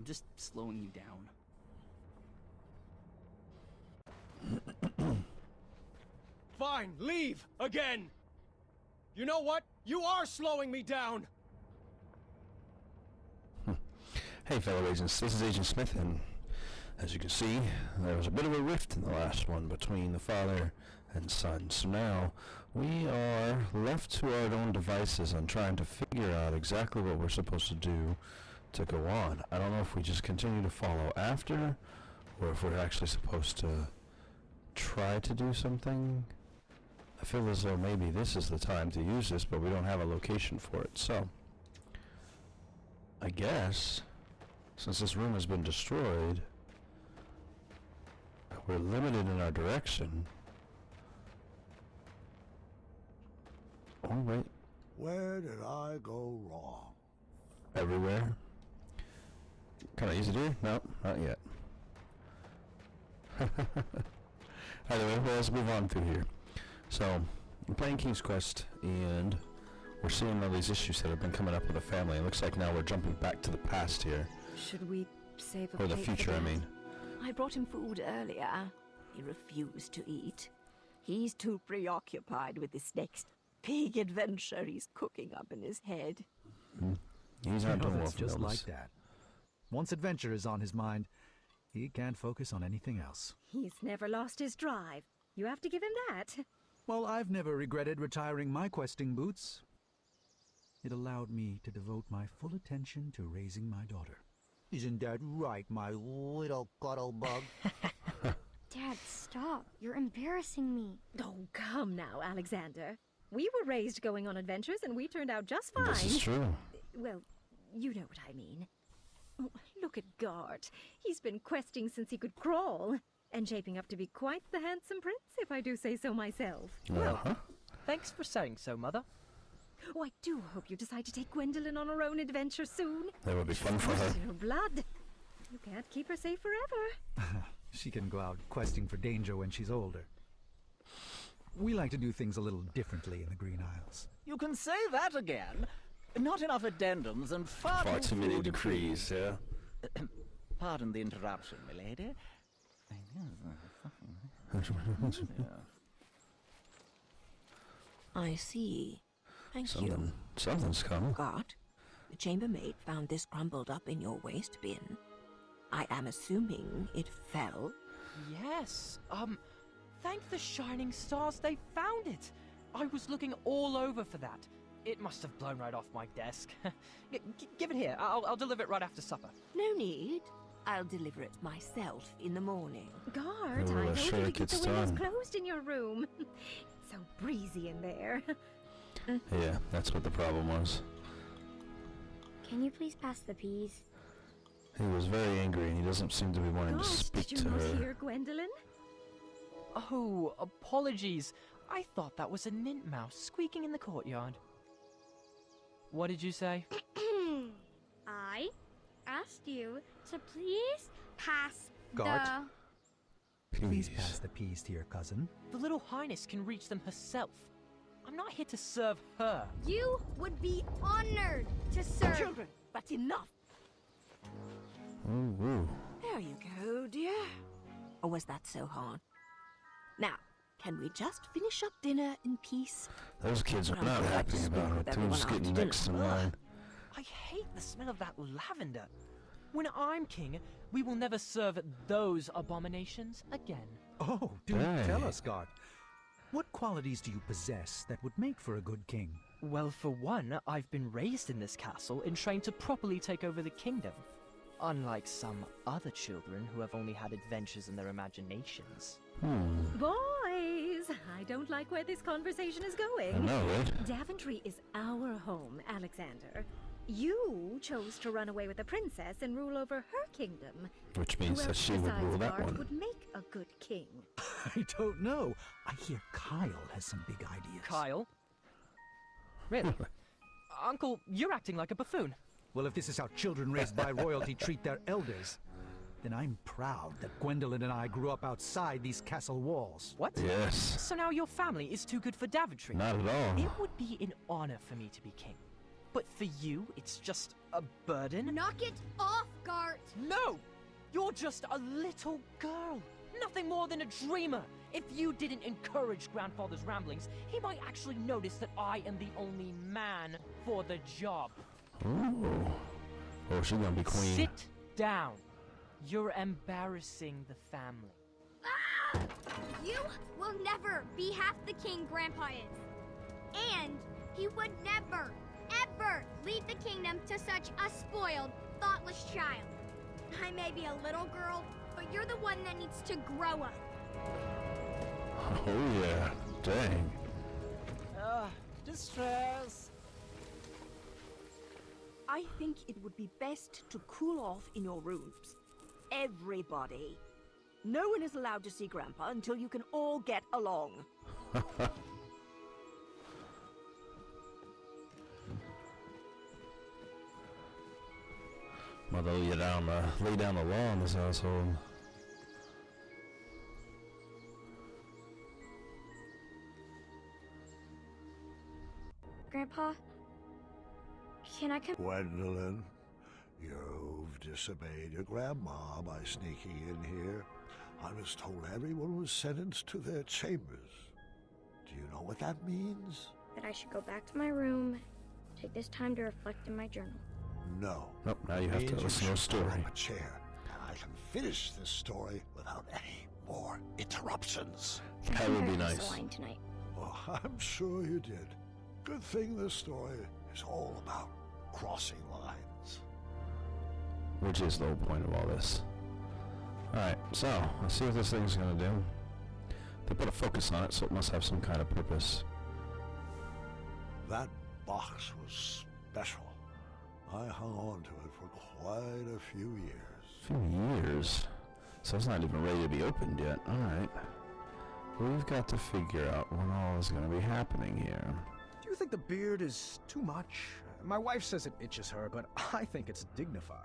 just slowing you down. Fine, leave! Again! You know what? You are slowing me down! Hey fellow agents, this is Agent Smith, and as you can see, there was a bit of a rift in the last one between the father and son. So now, we are left to our own devices on trying to figure out exactly what we're supposed to do to go on. I don't know if we just continue to follow after, or if we're actually supposed to try to do something. I feel as though maybe this is the time to use this, but we don't have a location for it. So, I guess, since this room has been destroyed, we're limited in our direction. Oh, wait. Where did I go wrong? Everywhere. Kind of easy to do? No, not yet. Anyway, well, let's move on through here. So, we're playing King's Quest, and we're seeing all these issues that have been coming up with the family. It looks like now we're jumping back to the past here. Should we save a Or the plate future, for I Dad? mean. I brought him food earlier. He refused to eat. He's too preoccupied with this next big adventure he's cooking up in his head. He's not doing well It's for just illness. like that. Once adventure is on his mind, he can't focus on anything else. He's never lost his drive. You have to give him that. Well, I've never regretted retiring my questing boots. It allowed me to devote my full attention to raising my daughter. Isn't that right, my little cuddle bug? Dad, stop. You're embarrassing me. Oh, come now, Alexander. We were raised going on adventures, and we turned out just fine. This is true. Well, you know what I mean. Oh, look at Gart. He's been questing since he could crawl, and shaping up to be quite the handsome prince, if I do say so myself. Uh-huh. Thanks for saying so, Mother. Oh, I do hope you decide to take Gwendolen on her own adventure soon. That would be fun for her. It's in her blood. You can't keep her safe forever. She can go out questing for danger when she's older. We like to do things a little differently in the Green Isles. You can say that again. Not enough addendums and far Too many food to decrees, yeah. Pardon the interruption, milady. I see. Thank you. Something's coming. Gart, the chambermaid found this crumpled up in your waste bin. I am assuming it fell. Yes, thank the shining stars they found it. I was looking all over for that. It must have blown right off my desk. Give it here. I'll deliver it right after supper. No need. I'll deliver it myself in the morning. Gart, Oh, I sure told you it to keep gets the windows done. closed in your room. It's so breezy in there. Yeah, that's what the problem was. Can you please pass the peas? He was very angry, and he doesn't seem to be wanting to Gart, speak did you to not her. hear Gwendolen? Oh, apologies. I thought that was a nintmouse squeaking in the courtyard. What did you say? I asked you to please pass Gart? the... Please pass the peas to your cousin. The little highness can reach them herself. I'm not here to serve her. You would be honored to serve. Children, that's enough. Ooh, ooh. There you go, dear. Or was that so hard? Now, can we just finish up dinner in peace? Those kids are I'm not glad to happy speak about her. with Two's everyone getting after next in dinner. line. I hate the smell of that lavender. When I'm king, we will never serve those abominations again. Oh, do Dang. tell us, Gart. What qualities do you possess that would make for a good king? Well, for one, I've been raised in this castle and trained to properly take over the kingdom. Unlike some other children who have only had adventures in their imaginations. Boys, I don't like where this conversation is going. I know, right? Daventry is our home, Alexander. You chose to run away with the princess and rule over her kingdom. Which means Who that else she would besides rule that Gart one. would make a good king? I don't know. I hear Kyle has some big ideas. Kyle? Really? Uncle, you're acting like a buffoon. Well, if this is how children raised by royalty treat their elders, then I'm proud that Gwendolen and I grew up outside these castle walls. What? Yes. So now your family is too good for Daventry? Not at all. It would be an honor for me to be king. But for you, it's just a burden? Knock it off, Gart! No! You're just a little girl. Nothing more than a dreamer. If you didn't encourage Grandfather's ramblings, he might actually notice that I am the only man for the job. Ooh. Oh, she's gonna be queen. Sit down. You're embarrassing the family. Ah! You will never be half the king Grandpa is. And he would never, ever leave the kingdom to such a spoiled, thoughtless child. I may be a little girl, but you're the one that needs to grow up. Oh yeah, dang. Distress. I think it would be best to cool off in your rooms. Everybody. No one is allowed to see Grandpa until you can all get along. Mother, lay down the law in this household. Grandpa, can I come? Gwendolyn, you've disobeyed your grandma by sneaking in here. I was told everyone was sentenced to their chambers. Do you know what that means? That I should go back to my room, take this time to reflect in my journal. No. Nope, now you have to listen to a story. Pull up a chair, and I can finish this story without any more interruptions. That would be I crossed nice. the line tonight. Well, I'm sure you did. Good thing this story is all about crossing lines. Which is the whole point of all this. Alright, so, let's see what this thing's gonna do. They put a focus on it, so it must have some kind of purpose. That box was special. I hung on to it for quite a few years. Few years? So it's not even ready to be opened yet. Alright. We've got to figure out what all is gonna be happening here. Do you think the beard is too much? My wife says it itches her, but I think it's dignified.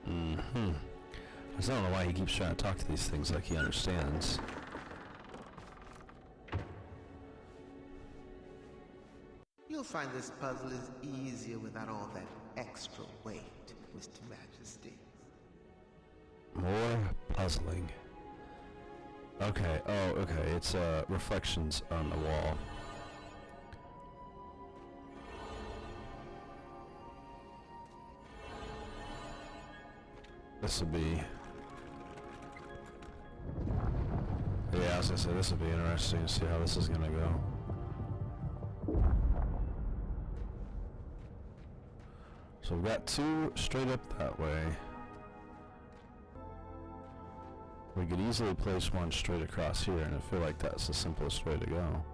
Mm-hmm. I don't know why he keeps trying to talk to these things like he understands. You'll find this puzzle is easier without all that extra weight, Mr. Majesty. More puzzling. Okay, oh, okay, it's reflections on the wall. This will be... Yeah, I was gonna say, this will be interesting to see how this is gonna go. So we've got two straight up that way. We could easily place one straight across here, and I feel like that's the simplest way to go.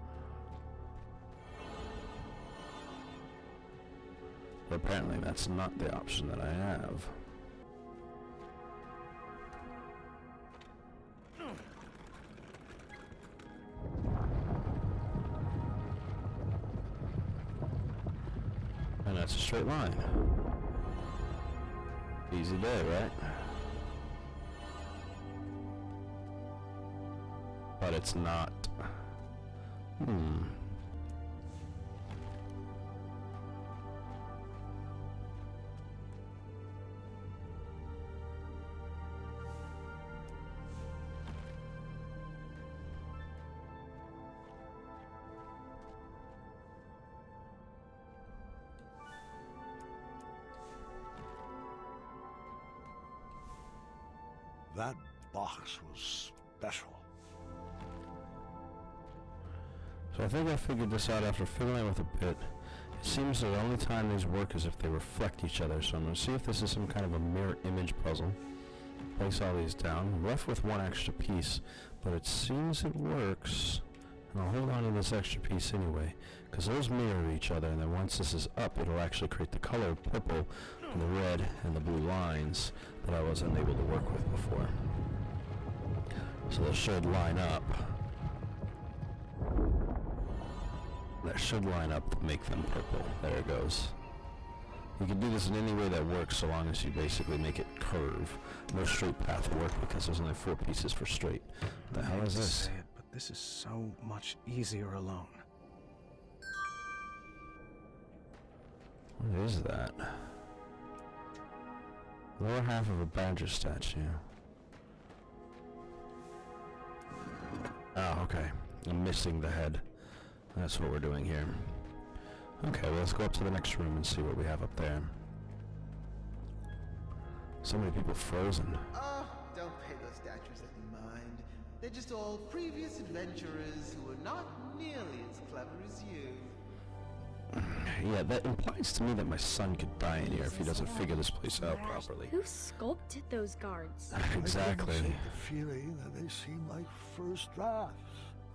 But apparently that's not the option that I have. And that's a straight line. Easy day, right? But it's not. That box was special. So I think I figured this out after fiddling with a bit. It seems the only time these work is if they reflect each other, so I'm going to see if this is some kind of a mirror image puzzle. Place all these down. I'm left with one extra piece, but it seems it works. And I'll hold on to this extra piece anyway, because those mirror each other, and then once this is up, it'll actually create the color purple and the red and the blue lines that I wasn't able to work with before. So this should line up. That should line up to make them purple. There it goes. You can do this in any way that works, so long as you basically make it curve. No straight path will work because there's only 4 pieces for straight. What the hell is this? Say it, but This is so much easier alone. What is that? Lower half of a badger statue. Oh, okay. I'm missing the head. That's what we're doing here. Okay, well, let's go up to the next room and see what we have up there. So many people frozen. Oh, don't pay those statues any mind. They're just all previous adventurers who are not nearly as clever as you. Yeah, that implies to me that my son could die in here if he doesn't figure this place out properly. Who sculpted those guards? Exactly. I get the feeling that they seem like first drafts,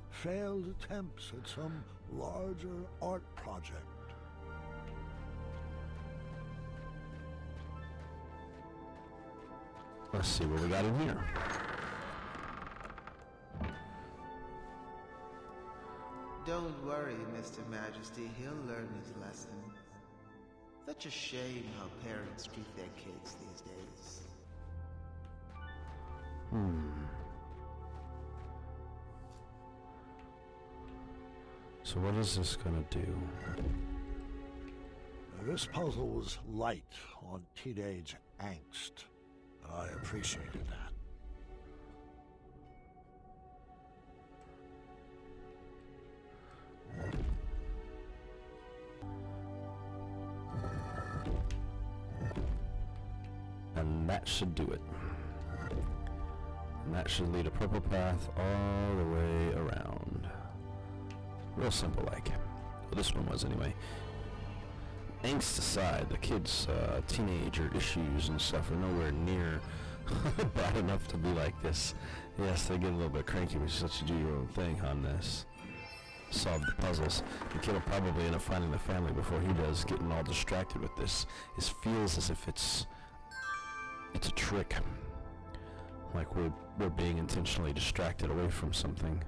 failed attempts at some larger art project. Let's see what we got in here. Don't worry, Mr. Majesty. He'll learn his lesson. Such a shame how parents treat their kids these days. So what is this gonna do? This puzzle was light on teenage angst. I appreciated that. And that should do it. And that should lead a purple path all the way around. Real simple like. Well, this one was anyway. Angst aside, the kids' teenager issues and stuff are nowhere near bad enough to be like this. Yes, they get a little bit cranky, but you let you do your own thing on this. Solve the puzzles. The kid will probably end up finding the family before he does, getting all distracted with this. It feels as if it's a trick. Like we're being intentionally distracted away from something.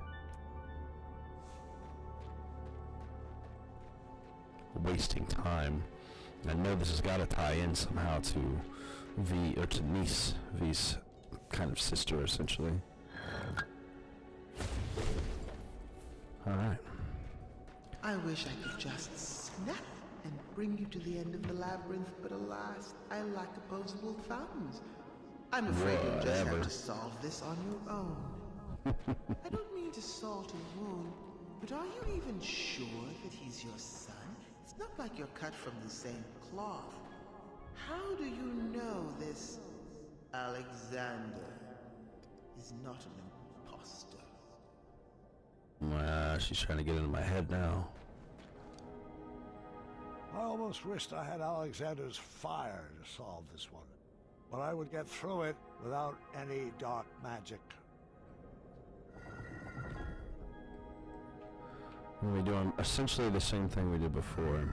Wasting time. I know this has got to tie in somehow to V, or to niece, V's kind of sister, essentially. Alright. I wish I could just snap and bring you to the end of the labyrinth, but alas, I lack opposable thumbs. I'm afraid you'll just have to solve this on your own. I don't mean to salt a wound, but are you even sure that he's your son? It's not like you're cut from the same cloth. How do you know this Alexander is not an imposter? She's trying to get into my head now. I almost wished I had Alexander's fire to solve this one, but I would get through it without any dark magic. We're doing essentially the same thing we did before.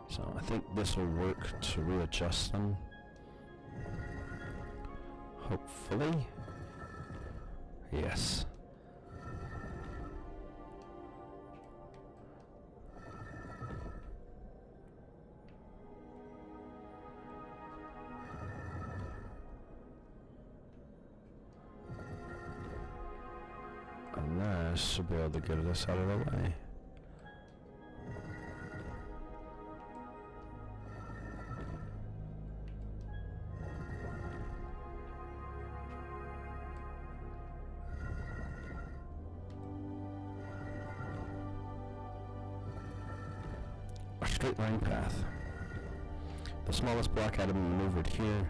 So I think this will work to readjust them. Hopefully. Yes. And that should be able to get us out of the way. A straight line path. The smallest block had to be maneuvered here,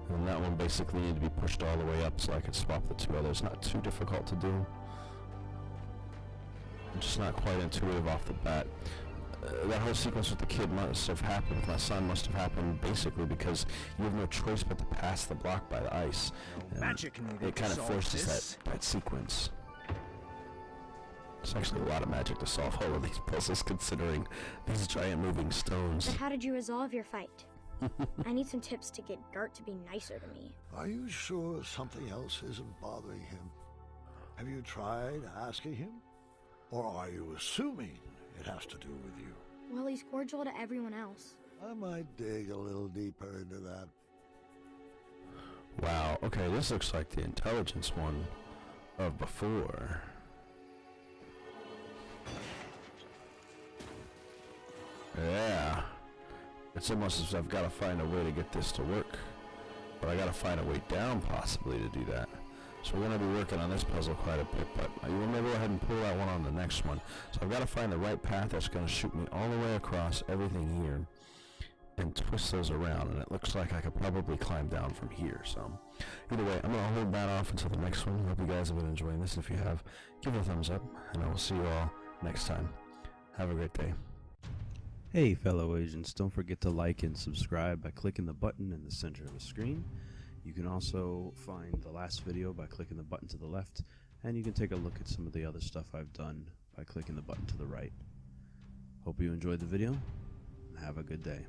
and that one basically needed to be pushed all the way up so I could swap the two others. Not too difficult to do. Just not quite intuitive off the bat. That whole sequence with the kid must have happened, with my son must have happened basically because you have no choice but to pass the block by the ice. Magic needed it kind of to forces solve this. that sequence. It's actually a lot of magic to solve all of these puzzles considering these giant moving stones. But how did you resolve your fight? I need some tips to get Gart to be nicer to me. Are you sure something else isn't bothering him? Have you tried asking him? Or are you assuming it has to do with you? Well, he's cordial to everyone else. I might dig a little deeper into that. Wow, okay, this looks like the intelligence one of before. Yeah. It's almost as if I've got to find a way to get this to work. But I got to find a way down possibly to do that. So we're going to be working on this puzzle quite a bit, but you will maybe go ahead and pull that one on the next one. So I've got to find the right path that's going to shoot me all the way across everything here and twist those around, and it looks like I could probably climb down from here. So either way, I'm going to hold that off until the next one. I hope you guys have been enjoying this. If you have, give it a thumbs up, and I will see you all next time. Have a great day. Hey fellow agents, don't forget to like and subscribe by clicking the button in the center of the screen. You can also find the last video by clicking the button to the left, and you can take a look at some of the other stuff I've done by clicking the button to the right. Hope you enjoyed the video, and have a good day.